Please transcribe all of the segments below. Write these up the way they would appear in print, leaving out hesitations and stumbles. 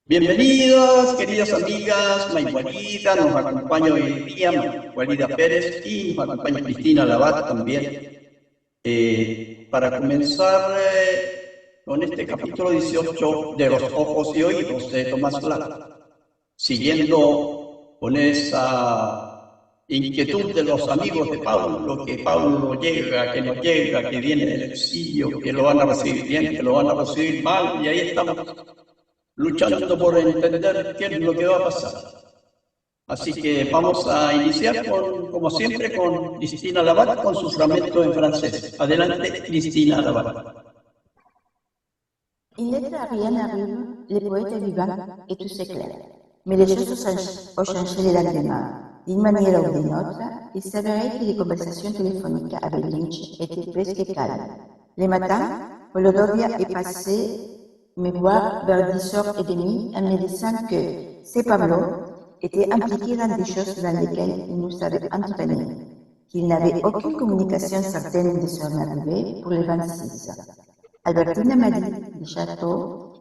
Bienvenidos, queridas amigas, Maygualida nos acompaña hoy día, Maygualida Pérez, y nos acompaña Cristina Labat también, para comenzar con este capítulo 18 de Los Ojos y Oídos de Tomás Lara, siguiendo con esa inquietud de los amigos de Pablo, que Pablo llega, que no llega, que viene del exilio, que lo van a recibir bien, que lo van a recibir mal, y ahí estamos luchando por entender qué es lo que va a pasar. Así que vamos a iniciar, como siempre, con Cristina Labat con su fragmento en francés. Adelante, Cristina Labat. Une lettre rien arrive, le poète est vivant et tout s'éclaire. Mais les choses ont changé le lendemain. D'une manière ou d'une autre, il s'avérait que les conversations téléphoniques avec Lynch étaient presque calmes. Le matin, Volodovia est passé me voir vers 10h30 en me disant que c'est Pablo était impliqué dans des choses dans lesquelles il nous avait entraînés, qu'il n'avait aucune communication certaine de son arrivée pour le 26. Albertina m'a dit du château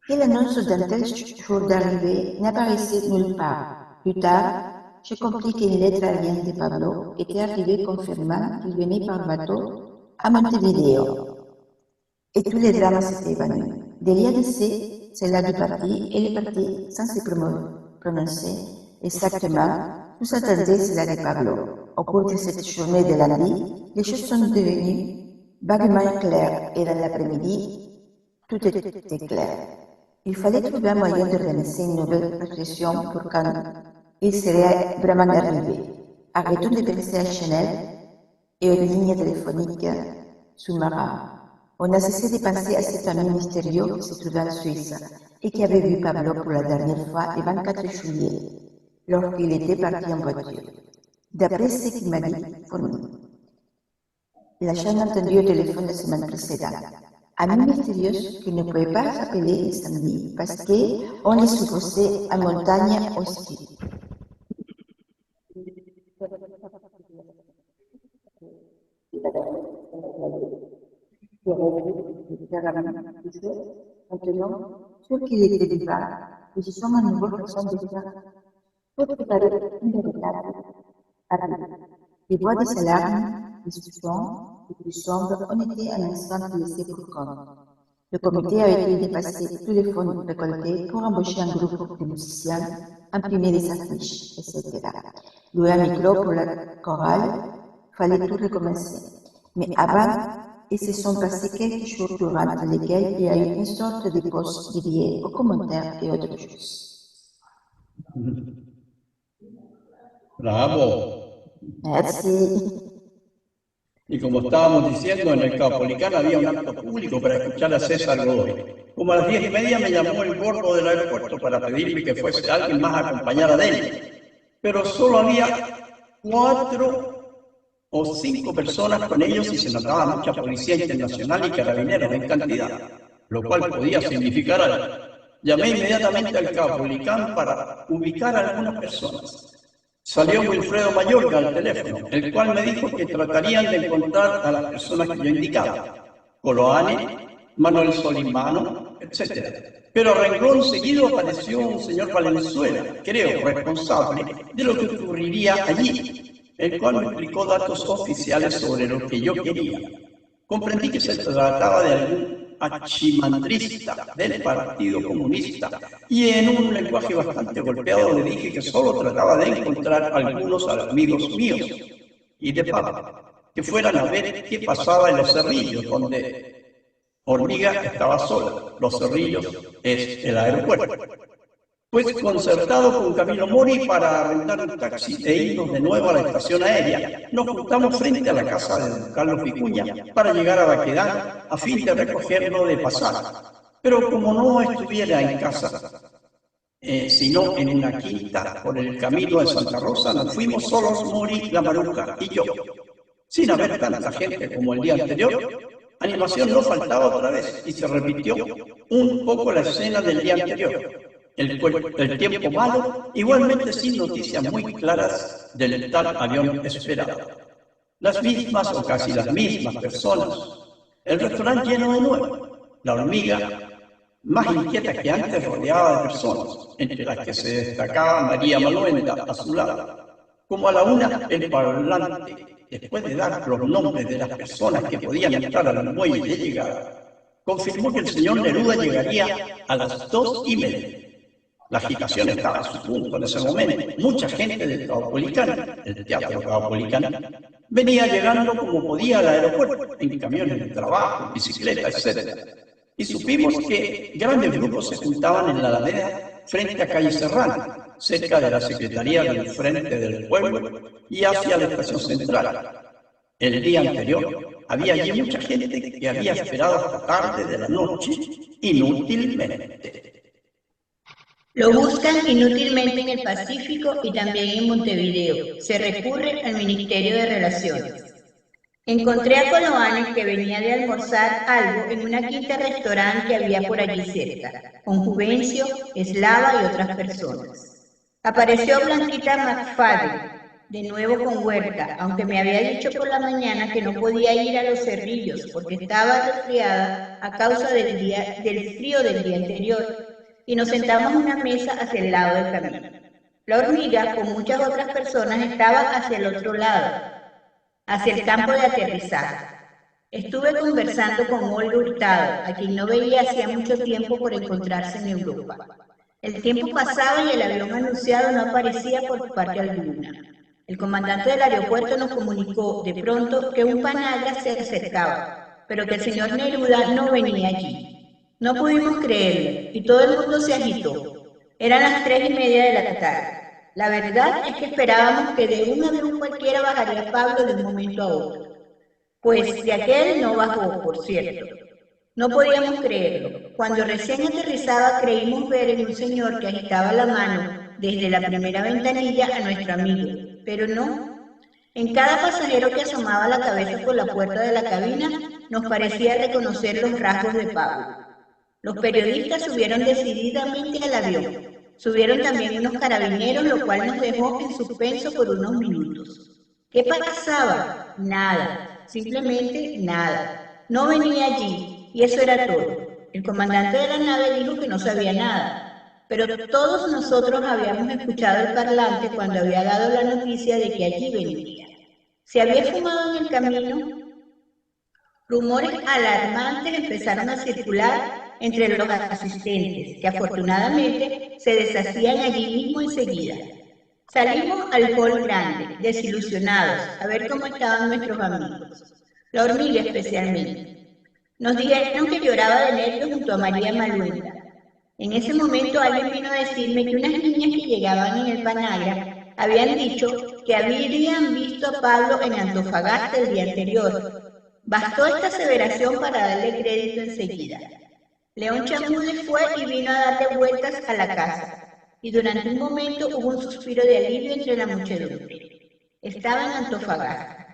que l'annonce d'un tel jour d'arrivée n'apparaissait nulle part. Plus tard, j'ai compris qu'une lettre aérienne de Pablo était arrivée confirmant qu'il venait par bateau à Montevideo. Et tous les drames s'étaient évanouis. Delia disait cela du parti et le parti sans se prononcer exactement. Vous attendez cela de Pablo. Au cours de cette journée de lundi, les choses sont devenues vaguement claires et dans l'après-midi, tout était clair. Il fallait trouver un moyen d'organiser une nouvelle procession pour quand il serait vraiment arrivé. Arrêtons de penser à Chanel et aux lignes téléphoniques sous-marins. On a cessé de penser à cet ami mystérieux qui se trouvait en Suisse et qui avait vu Pablo pour la dernière fois le 24 juillet, lorsqu'il était parti en voiture. D'après ce qu'il m'a dit, fourni. La chaîne a entendu au téléphone la semaine précédente. Ami mystérieuse qui ne pouvait pas s'appeler le samedi parce qu'on les supposait en montagne aussi. Maintenant, sûr qu'il était vivant, nous y sommes à nouveau façon de faire. Tout paraît inévitable. Les voix des alarmes, les soupçons, les plus sombres ont été un instant laissés pour compte. Le comité a été dépassé tous les fonds récoltés pour embaucher un groupe de musiciens, imprimer des affiches, etc. Louer un micro pour la chorale, fallait tout recommencer. Mais avant, ils se sont passés quelques jours durant lesquels il y a eu une sorte de pause dédiée aux commentaires et autres choses. Bravo. Merci. Y como estábamos diciendo, en el Caupolicán había un acto público para escuchar a César Godoy. Como a las 10:30 me llamó el gordo del aeropuerto para pedirme que fuese alguien más a acompañar a él. Pero solo había 4 o 5 personas con ellos y se notaba mucha policía internacional y carabineros en cantidad, lo cual podía significar algo. Llamé inmediatamente al Caupolicán para ubicar a algunas personas. Salió Wilfredo Mayorga al teléfono, el cual me dijo que tratarían de encontrar a las personas que yo indicaba, Coloane, Manuel Solimano, etc. Pero a renglón seguido apareció un señor Valenzuela, creo responsable de lo que ocurriría allí, el cual me explicó datos oficiales sobre lo que yo quería. Comprendí que se trataba de algún achimandrista del Partido Comunista y en un lenguaje bastante golpeado le dije que solo trataba de encontrar algunos amigos míos y de Pablo que fueran a ver qué pasaba en Los Cerrillos, donde Hormiga estaba sola. Los Cerrillos es el aeropuerto. Pues concertado con Camilo Mori para arrendar un taxi e irnos de nuevo a la estación aérea, nos juntamos frente a la casa de don Carlos Vicuña para llegar a Baquedán a fin de recogerlo de pasada. Pero como no estuviera en casa, sino en una quinta por el camino de Santa Rosa, nos fuimos solos Mori, la Maruja y yo. Sin haber tanta gente como el día anterior, animación no faltaba otra vez y se repitió un poco la escena del día anterior. El tiempo malo, igualmente sin noticias muy claras del tal avión esperado. Las mismas o casi las mismas personas. El restaurante lleno de nuevo. La Hormiga más inquieta que antes, rodeada de personas, entre las que se destacaba María Maluenda a su lado. Como a la una, el parlante, después de dar los nombres de las personas que podían entrar al muelle de llegada, confirmó que el señor Neruda llegaría a las 2:30. La agitación estaba a su punto en ese momento. Mucha gente del Caupolicán, el Teatro Caupolicán, venía llegando como podía al aeropuerto, en camiones de trabajo, en bicicleta, etc. Y supimos que grandes grupos se juntaban en la Alameda frente a Calle Serrano, cerca de la Secretaría del Frente del Pueblo y hacia la Estación Central. El día anterior había allí mucha gente que había esperado hasta tarde de la noche inútilmente. Lo buscan inútilmente en el Pacífico y también en Montevideo. Se recurre al Ministerio de Relaciones. Encontré a Coloane que venía de almorzar algo en una quinta-restaurante que había por allí cerca, con Juvencio, Eslava y otras personas. Apareció Blanquita McFadden, de nuevo con Huerta, aunque me había dicho por la mañana que no podía ir a Los Cerrillos porque estaba resfriada a causa del frío del día anterior, y nos sentamos en una mesa hacia el lado del camino. La hormiga, con muchas otras personas, estaba hacia el otro lado, hacia el campo de aterrizaje. Estuve conversando con Olga Hurtado, a quien no veía hacía mucho tiempo por encontrarse en Europa. El tiempo pasaba y el avión anunciado no aparecía por parte alguna. El comandante del aeropuerto nos comunicó de pronto que un panagra se acercaba, pero que el señor Neruda no venía allí. No pudimos creerlo y todo el mundo se agitó. Eran las 3:30 de la tarde. La verdad es que esperábamos que de un avión cualquiera bajaría Pablo de un momento a otro. Pues de aquel no bajó, por cierto. No podíamos creerlo. Cuando recién aterrizaba creímos ver en un señor que agitaba la mano desde la primera ventanilla a nuestro amigo, pero no. En cada pasajero que asomaba la cabeza por la puerta de la cabina nos parecía reconocer los rasgos de Pablo. Los periodistas subieron decididamente al avión. Subieron también unos carabineros, lo cual nos dejó en suspenso por unos minutos. ¿Qué pasaba? Nada, simplemente nada. No venía allí, y eso era todo. El comandante de la nave dijo que no sabía nada, pero todos nosotros habíamos escuchado el parlante cuando había dado la noticia de que allí venía. Se había fumado en el camino. Rumores alarmantes empezaron a circular entre los asistentes, que afortunadamente se deshacían allí mismo enseguida. Salimos al hall grande, desilusionados, a ver cómo estaban nuestros amigos, la hormiga especialmente. Nos dijeron que lloraba de nervios junto a María Maluenda. En ese momento alguien vino a decirme que unas niñas que llegaban en el Panagra habían dicho que habían visto a Pablo en Antofagasta el día anterior. Bastó esta aseveración para darle crédito enseguida. León Chamude fue y vino a darle vueltas a la casa, y durante un momento hubo un suspiro de alivio entre la muchedumbre. Estaba en Antofagasta.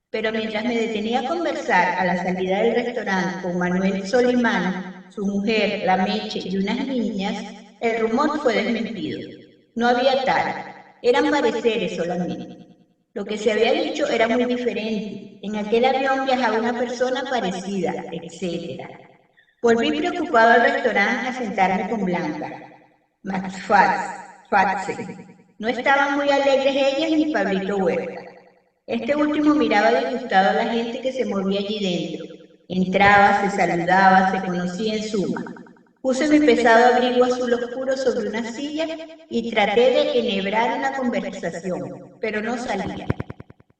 Pero mientras me detenía a conversar a la salida del restaurante con Manuel Solimán, su mujer, la Meche y unas niñas, el rumor fue desmentido. No había tal, eran pareceres solamente. Lo que se había dicho era muy diferente. En aquel avión viajaba una persona parecida, etc. Volví preocupado al restaurante a sentarme con Blanca. McFadden. No estaban muy alegres ellas ni Pablito Huerta. Este último miraba disgustado a la gente que se movía allí dentro. Entraba, se saludaba, se conocía en suma. Puse mi pesado abrigo azul oscuro sobre una silla y traté de enhebrar una conversación, pero no salía.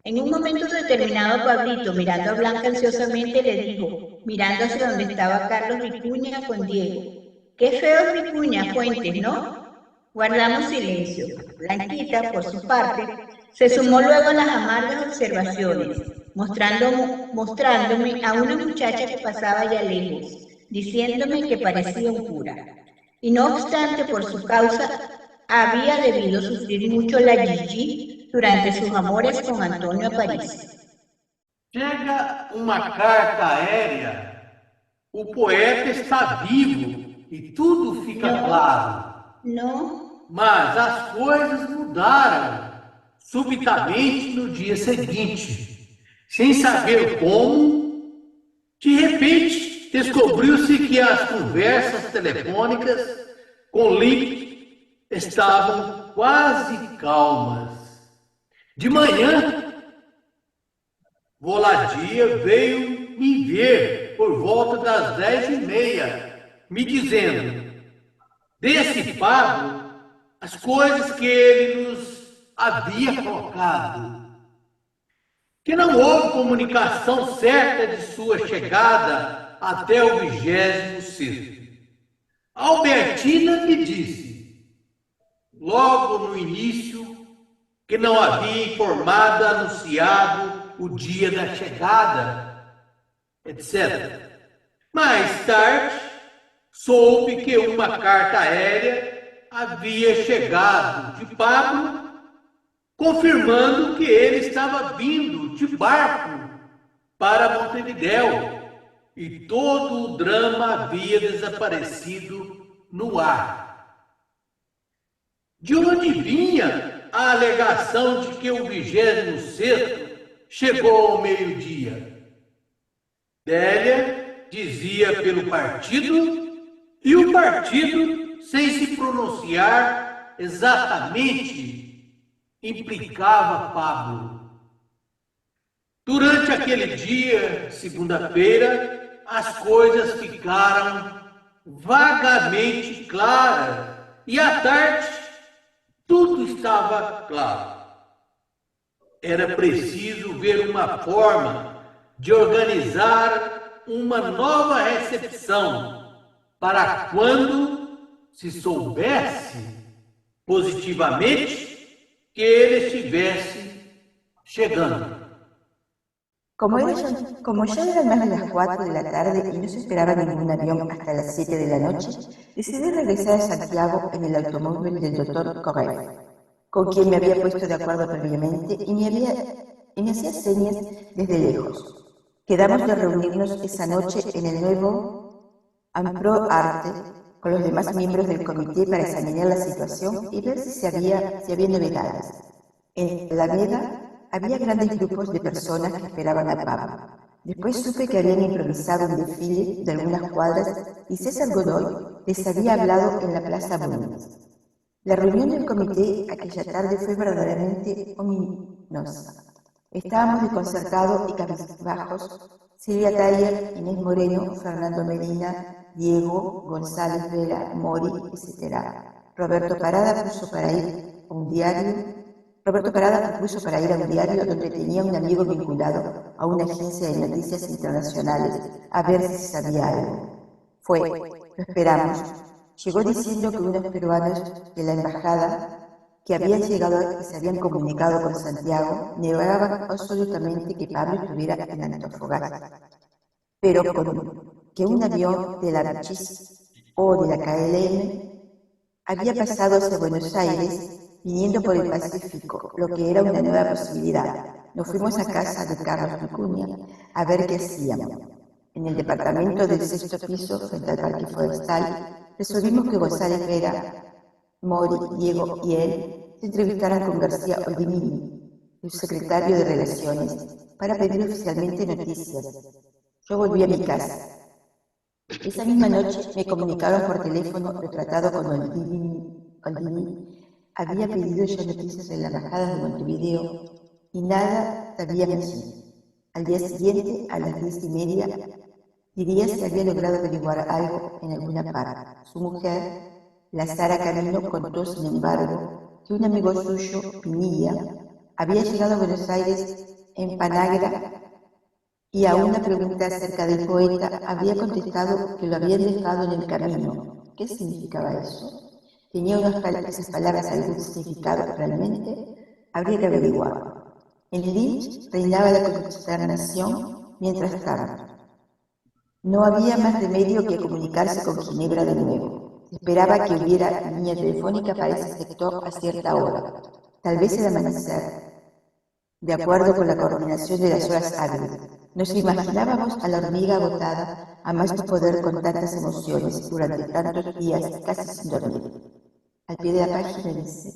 En un momento determinado, Pablito, mirando a Blanca ansiosamente, le dijo, mirando hacia donde estaba Carlos Vicuña con Diego, «Qué feo es Vicuña, Fuentes, ¿no?» Guardamos silencio. Blanquita, por su parte, se sumó luego a las amargas observaciones, mostrándome a una muchacha que pasaba ya lejos, diciéndome que parecía un cura. Y no obstante, por su causa, había debido sufrir mucho la Gigi durante sus amores con Antônio Aparicio. Chega uma carta aérea, o poeta está vivo e tudo fica claro. No. Mas as coisas mudaram subitamente no dia seguinte. Sem saber como, de repente, descobriu-se que as conversas telefônicas com Link estavam quase calmas. De manhã, Voladia veio me ver por volta das 10h30, me dizendo: desse Pablo, as coisas que ele nos havia colocado, que não houve comunicação certa de sua chegada até o 26º. Albertina me disse, logo no início, que não havia informado, anunciado o dia da chegada, etc. Mais tarde, soube que uma carta aérea havia chegado de Pablo, confirmando que ele estava vindo de barco para Montevidéu e todo o drama havia desaparecido no ar. De onde vinha a alegação de que o 26º chegou ao meio-dia? Délia dizia pelo partido e o partido, sem se pronunciar exatamente, implicava Pablo. Durante aquele dia, segunda-feira, as coisas ficaram vagamente claras e à tarde tudo estava claro. Era preciso ver uma forma de organizar uma nova recepção para quando se soubesse positivamente que ele estivesse chegando. Como ya eran más de las 4 de la tarde y no se esperaba ningún avión hasta las 7 de la noche, decidí regresar a Santiago en el automóvil del doctor Correa, con quien me había puesto de acuerdo previamente y me hacía señas desde lejos. Quedamos de reunirnos esa noche en el nuevo Ampro Arte con los demás miembros del comité para examinar la situación y ver si había novedades. En la Alameda había grandes grupos de personas que esperaban a Pablo. Después supe que habían improvisado un desfile de algunas cuadras y César Godoy les había hablado en la Plaza Bulnes. La reunión del comité aquella tarde fue verdaderamente ominosa. Estábamos desconcertados y cabizbajos: Silvia Taller, Inés Moreno, Fernando Medina, Diego, González Vera, Mori, etc. Roberto Parada propuso para ir a un diario donde tenía un amigo vinculado a una agencia de noticias internacionales a ver si sabía algo. Fue, lo esperamos. Llegó diciendo que unos peruanos de la embajada que habían llegado y se habían comunicado con Santiago negaban absolutamente que Pablo estuviera en Antofagasta, pero que un avión de la Bichis o de la KLM había pasado hacia Buenos Aires viniendo por el Pacífico, lo que era una nueva posibilidad. Nos fuimos a casa de Carlos Vicuña a ver qué hacíamos. En el departamento del 6º piso, frente al Parque Forestal, resolvimos que González Vera, Mori, Diego y él se entrevistaran con García Oldimini, el secretario de Relaciones, para pedir oficialmente noticias. Yo volví a mi casa. Esa misma noche me comunicaron por teléfono lo tratado con Oldimini. Había pedido ya noticias en la embajada de Montevideo y nada sabía mencionar. Al día siguiente, a las 10:30, diría si había logrado averiguar algo en alguna parte. Su mujer, la Sara Camino, contó, sin embargo, que un amigo suyo, Pinilla, había llegado a Buenos Aires en Panagra y a una pregunta acerca del poeta había contestado que lo habían dejado en el camino. ¿Qué significaba eso? ¿Tenía esas palabras algún significado realmente? Habría que averiguarlo. En Lynch reinaba la consternación mientras tanto. No había más remedio que comunicarse con Ginebra de nuevo. Esperaba que hubiera línea telefónica para ese sector a cierta hora, tal vez el amanecer, de acuerdo con la coordinación de las horas hábiles. Nos imaginábamos a la hormiga agotada, a más no poder con tantas emociones durante tantos días casi sin dormir. Al pie de la página dice: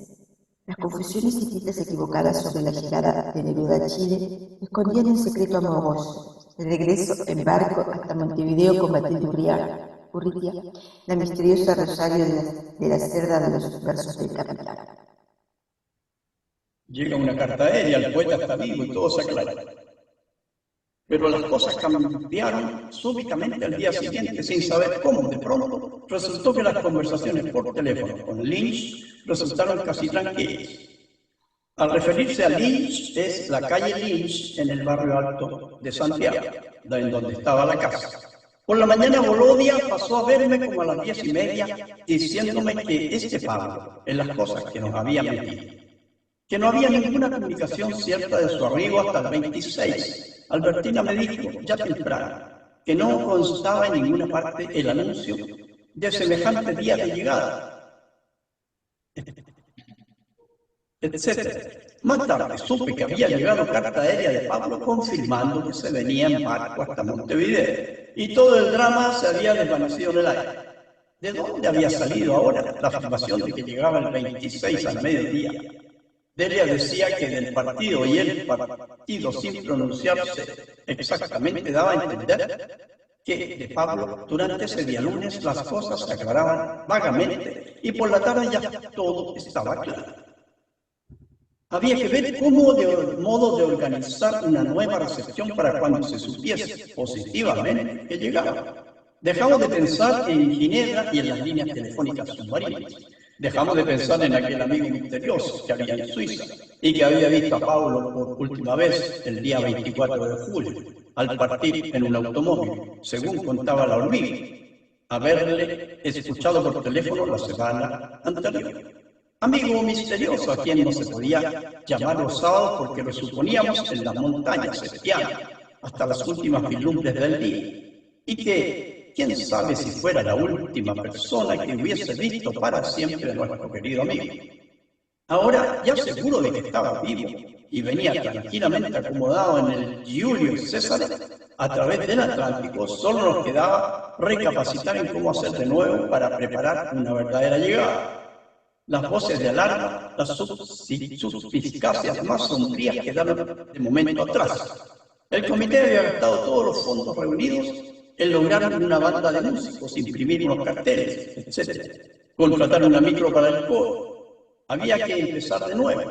las confusiones y citas equivocadas sobre la llegada de Neruda a Chile escondían un secreto amoroso. De regreso en barco hasta Montevideo con Matilde Urrutia, la misteriosa Rosario de la Cerda de los versos del Capital. Llega una carta aérea, el poeta está vivo y todo se aclara. Pero las cosas cambiaron súbitamente al día siguiente, sin saber cómo. De pronto, resultó que las conversaciones por teléfono con Lynch resultaron casi tranquilas. Al referirse a Lynch, es la calle Lynch en el barrio alto de Santiago, en donde estaba la casa. Por la mañana Bolodia pasó a verme como a las 10:30, diciéndome que este Pablo, en las cosas que nos había metido, que no había ninguna comunicación cierta de su arribo hasta el 26. Albertina me dijo, ya temprano, que no constaba en ninguna parte el anuncio de semejante día de llegada, etc. Más tarde supe que había llegado carta aérea de Pablo confirmando que se venía en barco hasta Montevideo, y todo el drama se había desvanecido en el aire. ¿De dónde había salido ahora la afirmación de que llegaba el 26 al mediodía? Delia decía que del partido, y el partido, sin pronunciarse exactamente, daba a entender que de Pablo durante ese día lunes las cosas se aclaraban vagamente y por la tarde ya todo estaba claro. Había que ver cómo de modo de organizar una nueva recepción para cuando se supiese positivamente que llegaba. Dejamos de pensar en Ginebra y en las líneas telefónicas submarinas. Dejamos de pensar en aquel amigo misterioso que había en Suiza y que había visto a Pablo por última vez el día 24 de julio, al partir en un automóvil, según contaba la hormiga, haberle escuchado por teléfono la semana anterior. Amigo misterioso a quien no se podía llamar los sábados porque lo suponíamos en las montañas espiando hasta las últimas vislumbres del día, y que quién sabe si fuera la última persona que hubiese visto para siempre a nuestro querido amigo. Ahora, ya seguro de que estaba vivo y venía tranquilamente acomodado en el Giulio César a través del Atlántico, solo nos quedaba recapacitar en cómo hacer de nuevo para preparar una verdadera llegada. Las voces de alarma, las suspicacias más sombrías quedaron de momento atrás. El comité había gastado todos los fondos reunidos en lograr una banda de músicos, imprimir unos carteles, etc. Contratar una micro para el coro. Había que empezar de nuevo.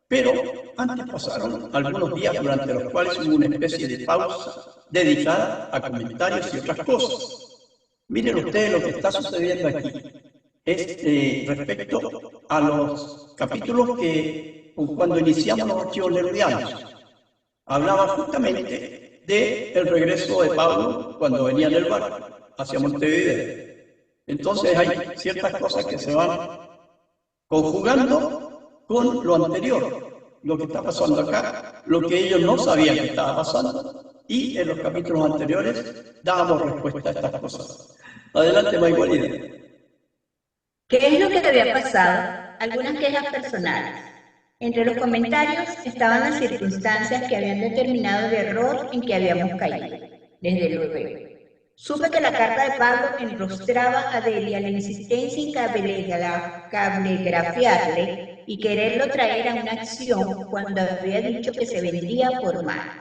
Pero antes pasaron algunos días durante los cuales hubo una especie de pausa dedicada a comentarios y otras cosas. Miren ustedes lo que está sucediendo aquí. Respecto a los capítulos que cuando iniciamos los archivos nerudianos hablaba justamente del regreso de Pablo cuando venía del barco hacia Montevideo. Entonces hay ciertas cosas que se van conjugando con lo anterior, lo que está pasando acá, lo que ellos no sabían que estaba pasando, y en los capítulos anteriores dábamos respuesta a estas cosas. Adelante, Maigualida. ¿Qué es lo que había pasado? Algunas quejas personales. Entre los comentarios estaban las circunstancias que habían determinado el error en que habíamos caído, desde luego. Supe que la carta de Pablo enrostraba a Delia la insistencia en cablegrafiarle y quererlo traer a una acción cuando había dicho que se vendría por mal.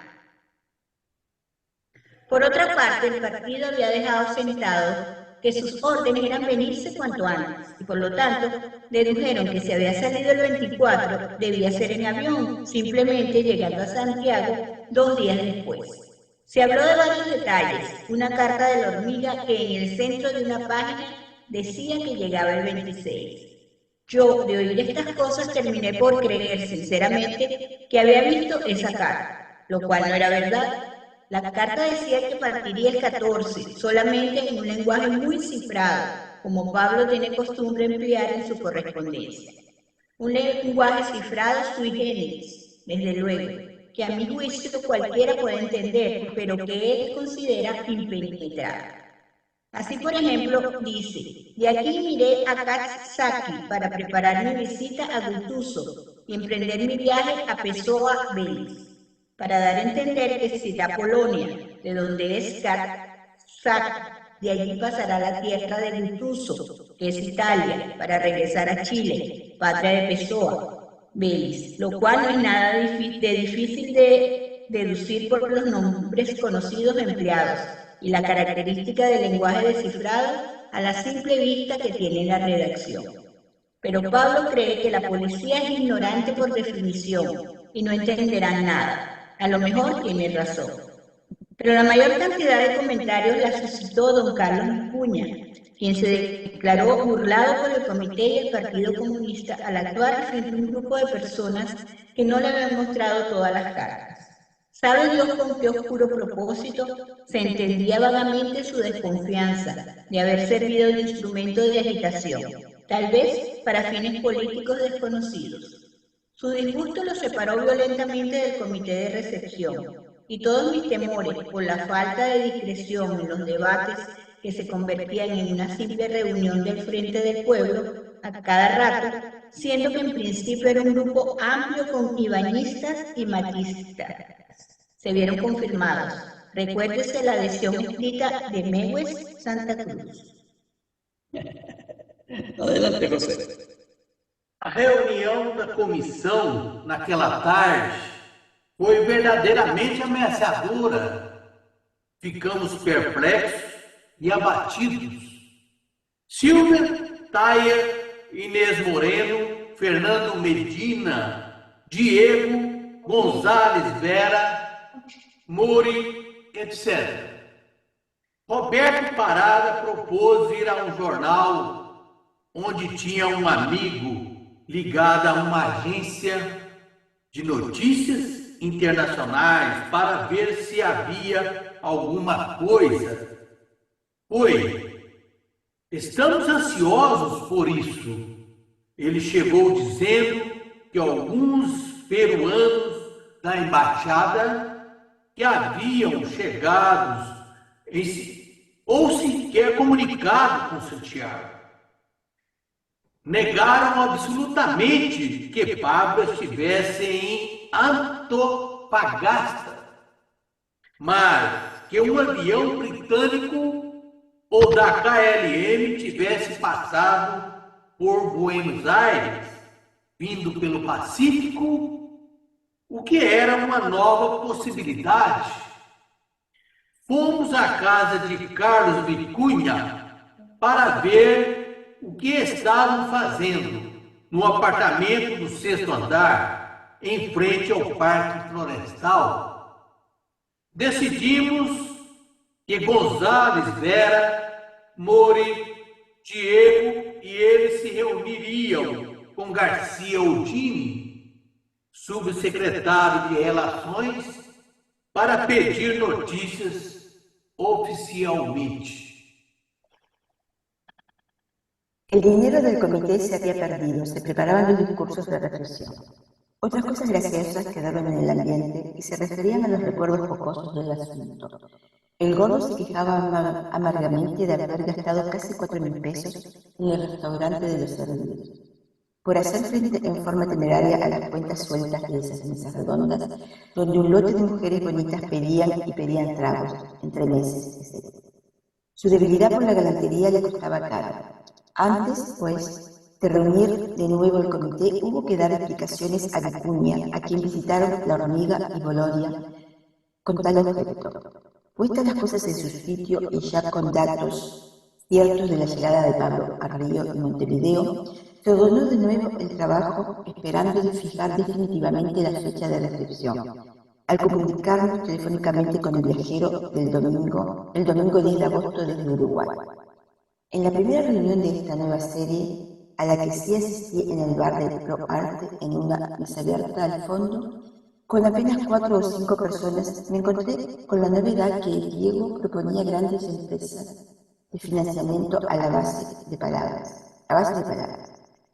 Por otra parte, el partido había dejado sentado que sus órdenes eran venirse cuanto antes, y por lo tanto dedujeron que si había salido el 24, debía ser en avión, simplemente llegando a Santiago 2 días después. Se habló de varios detalles, una carta de la hormiga que en el centro de una página decía que llegaba el 26. Yo, de oír estas cosas, terminé por creer sinceramente que había visto esa carta, lo cual no era verdad. La carta decía que partiría el 14, solamente en un lenguaje muy cifrado, como Pablo tiene costumbre emplear en su correspondencia. Un lenguaje cifrado sui generis, desde luego, que a mi juicio cualquiera puede entender, pero que él considera impenetrable. Así, por ejemplo, dice, de aquí miré a Katsaki para preparar mi visita a Gutuso y emprender mi viaje a Pessoa, Vélez, para dar a entender que si da Polonia, de donde es Katsaki, de allí pasará a la tierra de Gutuso, que es Italia, para regresar a Chile, patria de Pessoa, Vélez, lo cual no es nada difícil de deducir por los nombres conocidos empleados y la característica del lenguaje descifrado a la simple vista que tiene la redacción. Pero Pablo cree que la policía es ignorante por definición y no entenderán nada. A lo mejor tiene razón. Pero la mayor cantidad de comentarios la suscitó don Carlos Vicuña, quien se declaró burlado por el comité y el Partido Comunista al actuar frente a un grupo de personas que no le habían mostrado todas las cartas. ¿Sabe Dios con qué oscuro propósito? Se entendía vagamente su desconfianza de haber servido de instrumento de agitación, tal vez para fines políticos desconocidos. Su disgusto lo separó violentamente del comité de recepción, y todos mis temores por la falta de discreción en los debates que se convertían en una simple reunión del Frente del Pueblo a cada rato, siendo que en principio era un grupo amplio con ibañistas y matistas, se vieron confirmados. Recuérdese la adhesión escrita de Mewes Santa Cruz. Adelante, José. A reunião da comissão naquela tarde foi verdadeiramente ameaçadora. Ficamos perplexos e abatidos. Silvia, Taia, Inês Moreno, Fernando Medina, Diego, Gonzales Vera, Mori, etc. Roberto Parada propôs ir a um jornal onde tinha um amigo ligado a uma agência de notícias internacionais para ver se havia alguma coisa. Estamos ansiosos por isso. Ele chegou dizendo que alguns peruanos da embaixada que haviam chegado ou sequer comunicado com Santiago negaram absolutamente que Pablo estivesse em Antofagasta, mas que um avião britânico ou da KLM tivesse passado por Buenos Aires, vindo pelo Pacífico, o que era uma nova possibilidade. Fomos à casa de Carlos Vicuña para ver o que estavam fazendo no apartamento do 6º andar, em frente ao Parque Florestal. Decidimos que Gonzales Vera, Mori, Diego e eles se reuniriam com Garcia Oldini, subsecretário de Relações, para pedir notícias oficialmente. El dinero del comité se había perdido, se preparaban los discursos de reflexión. Otras cosas graciosas quedaron en el ambiente y se referían a los recuerdos jocosos del asunto. El gordo se quejaba amargamente de haber gastado casi 4.000 pesos en el restaurante de los servidos, por hacer frente en forma temeraria a las cuentas sueltas de esas mesas redondas, donde un lote de mujeres bonitas pedían tragos, entremeses, etc. Su debilidad por la galantería le costaba caro. Antes, pues, de reunir de nuevo el comité, hubo que dar explicaciones a Vicuña, a quien visitaron La Hormiga y Bolonia, con tal objeto. Puestas las cosas en su sitio y ya con datos ciertos de la llegada de Pablo a Río y Montevideo, se ordenó de nuevo el trabajo, esperando de fijar definitivamente la fecha de recepción, al comunicarnos telefónicamente con el viajero el domingo 10 de agosto desde Uruguay. En la primera reunión de esta nueva serie, a la que sí asistí en el bar de Pro Arte, en una mesa abierta al fondo, con apenas 4 o 5 personas, me encontré con la novedad que Diego proponía grandes empresas de financiamiento a base de palabras,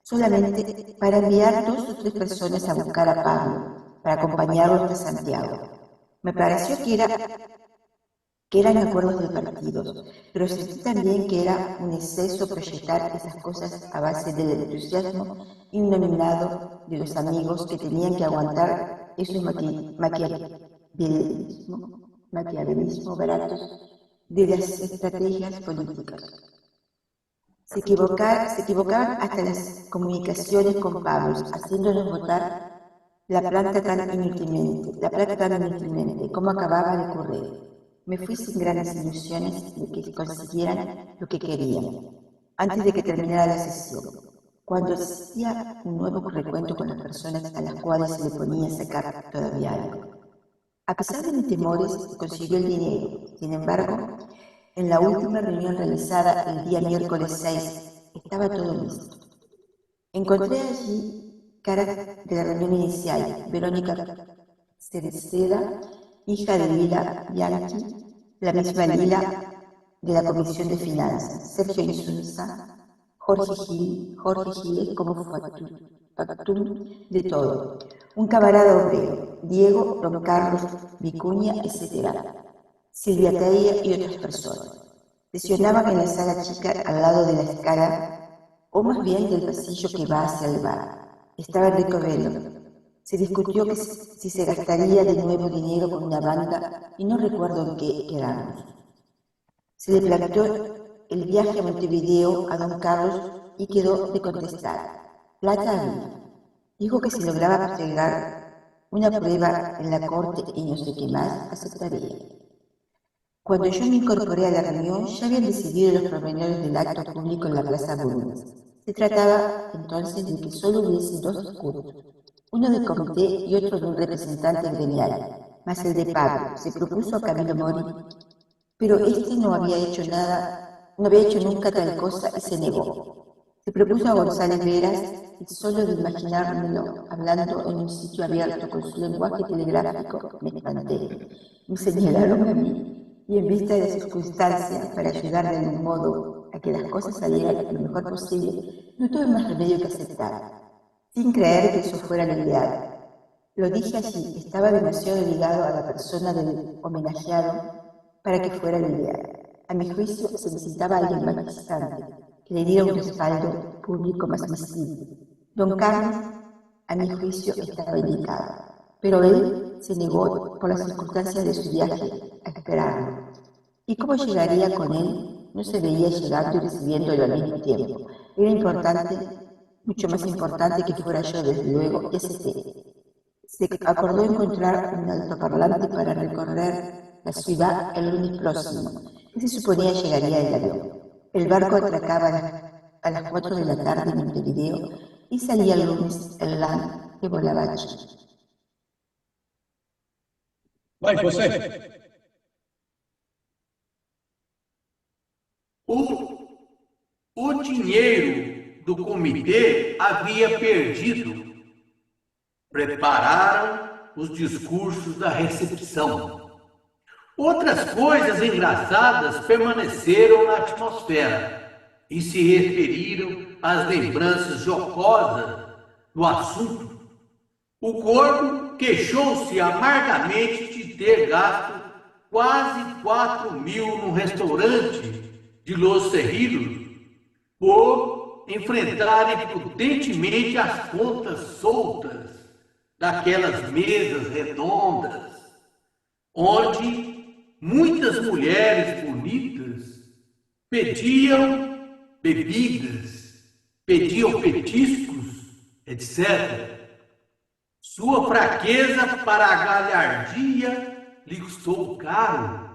solamente para enviar 2 o 3 personas a buscar a Pablo, para acompañarlo hasta Santiago. Me pareció que eran acuerdos de partidos, pero sentí también que era un exceso proyectar esas cosas a base del entusiasmo innominado de los amigos que tenían que aguantar esos maquiavelismo baratos de las estrategias políticas. Se equivocaban hasta las comunicaciones con Pablo, haciéndonos votar la plata tan inútilmente, cómo acababa de ocurrir. Me fui sin grandes ilusiones de que consiguieran lo que querían, antes de que terminara la sesión, cuando hacía un nuevo recuento con las personas a las cuales se le ponía a sacar todavía algo. A pesar de mis temores, consiguió el dinero. Sin embargo, en la última reunión realizada el día miércoles 6, estaba todo listo. Encontré allí caras de la reunión inicial: Verónica Cerceda, hija de Lila Bianchi, la misma Lila de la Comisión de Finanzas, Sergio Insunza, Jorge Giles como factum de todo, un camarada obrero, Diego, don Carlos Vicuña, etc., Silvia Teia y otras personas. Sesionaban en la sala chica al lado de la escala, o más bien del pasillo que va hacia el bar. Estaba Enrico Bello. Se discutió que si se gastaría de nuevo dinero con una banda y no recuerdo en qué quedamos. Se le planteó el viaje a Montevideo a don Carlos y quedó de contestar. Plata había. Dijo que si lograba postergar una prueba en la corte y no sé qué más, aceptaría. Cuando yo me incorporé a la reunión, ya habían decidido los pormenores del acto público en la Plaza Bulnes. Se trataba entonces de que solo hubiese dos discursos, uno del comité y otro de un representante gremial, más el de Pablo. Se propuso a Camilo Mori, pero este no había hecho nunca tal cosa y se negó. Se propuso a González Veras y solo de imaginármelo hablando en un sitio abierto con su lenguaje telegráfico me espanté. Me señalaron a mí y en vista de la circunstancia, para ayudar de algún modo a que las cosas salieran lo mejor posible, no tuve más remedio que aceptar, sin creer que eso fuera lo ideal. Lo dije allí, estaba demasiado ligado a la persona del homenajeado para que fuera lo ideal. A mi juicio, se necesitaba alguien más distante, que le diera un respaldo público más visible. Don Carlos, a mi juicio, estaba indicado, pero él se negó por las circunstancias de su viaje a esperarlo. ¿Y cómo llegaría con él? No se veía llegando y recibiéndolo al mismo tiempo. Era importante, mucho más importante que fuera yo, desde luego, y acepté. Se acordó encontrar un altoparlante para recorrer la ciudad el lunes próximo, que se suponía llegaría el avión. El barco atracaba a las 4 de la tarde en Montevideo y salía el lunes el LAN de Bolabache. Vai, José. O dinheiro do comitê havia perdido. Prepararam os discursos da recepção. Outras coisas engraçadas permaneceram na atmosfera e se referiram às lembranças jocosas do assunto. O corpo queixou-se amargamente de ter gasto quase 4.000 no restaurante de Los Cerrillos por enfrentarem prudentemente as pontas soltas daquelas mesas redondas, onde muitas mulheres bonitas pediam bebidas, pediam petiscos, etc. Sua fraqueza para a galhardia lhe custou caro.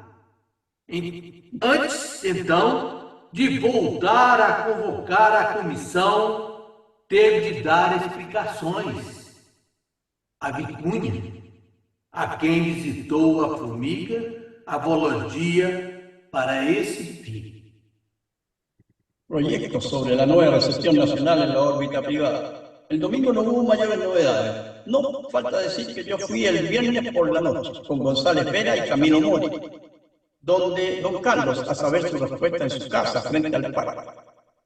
Antes, então, de voltar a convocar a comissão, teve de dar explicações. A Vicunha, a quem visitou a Formiga, a volantía para ese fin. Proyectos sobre la nueva recepción nacional en la órbita privada. El domingo no hubo mayores novedades. No falta decir que yo fui el viernes por la noche con González Vera y Camilo Mori, donde don Carlos, a saber su respuesta en su casa frente al parque.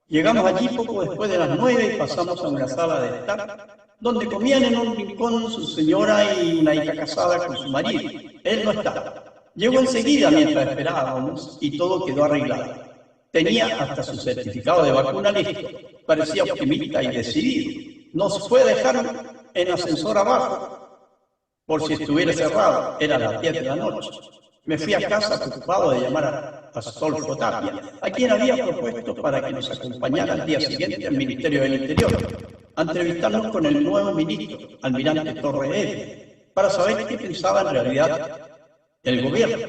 Llegamos allí poco después de las 9 y pasamos a una sala de estar, donde comían en un rincón su señora y una hija casada con su marido. Él no estaba. Llegó enseguida mientras esperábamos y todo quedó arreglado. Tenía hasta su certificado de vacuna listo. Parecía optimista y decidido. Nos fue a dejar en ascensor abajo, por si estuviera cerrado. Era las 10 de la noche. Me fui a casa preocupado de llamar a Solfo Tapia, a quien había propuesto para que nos acompañara al día siguiente al Ministerio del Interior. a entrevistarnos con el nuevo ministro, almirante Torres L., para saber qué pensaba en realidad el gobierno.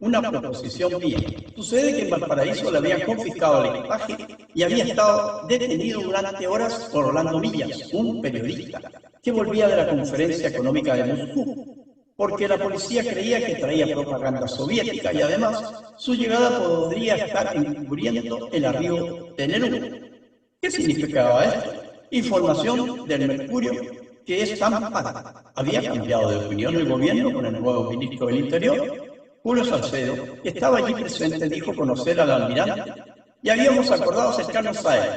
Una proposición mía. Sucede que en Valparaíso le habían confiscado el equipaje y había estado detenido durante horas por Orlando Millas, un periodista que volvía de la Conferencia Económica de Moscú, porque la policía creía que traía propaganda soviética y además su llegada podría estar encubriendo el arribo de Nerú. ¿Qué significaba esto? Información del Mercurio que es tan para. Había cambiado de opinión el gobierno con el nuevo ministro del Interior. Julio Salcedo, que estaba allí presente, dijo conocer al almirante y habíamos acordado acercarnos a él.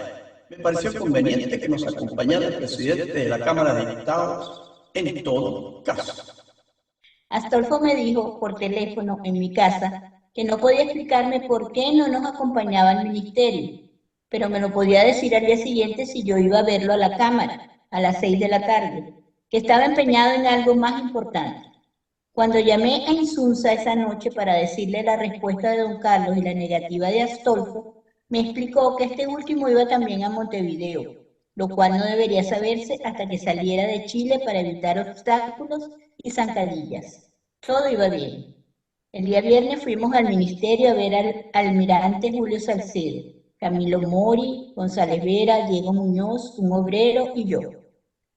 Me pareció conveniente que nos acompañara el presidente de la Cámara de Diputados en todo caso. Astolfo me dijo por teléfono en mi casa que no podía explicarme por qué no nos acompañaba al ministerio, pero me lo podía decir al día siguiente si yo iba a verlo a la Cámara, a las 6 de la tarde, que estaba empeñado en algo más importante. Cuando llamé a Insunza esa noche para decirle la respuesta de don Carlos y la negativa de Astolfo, me explicó que este último iba también a Montevideo, lo cual no debería saberse hasta que saliera de Chile para evitar obstáculos y zancadillas. Todo iba bien. El día viernes fuimos al ministerio a ver al almirante Julio Salcedo, Camilo Mori, González Vera, Diego Muñoz, un obrero y yo.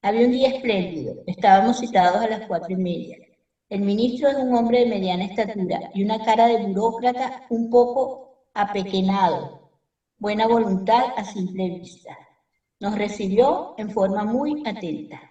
Había un día espléndido. Estábamos citados a las 4:30. El ministro es un hombre de mediana estatura y una cara de burócrata un poco apequeñado. Buena voluntad a simple vista. Nos recibió en forma muy atenta.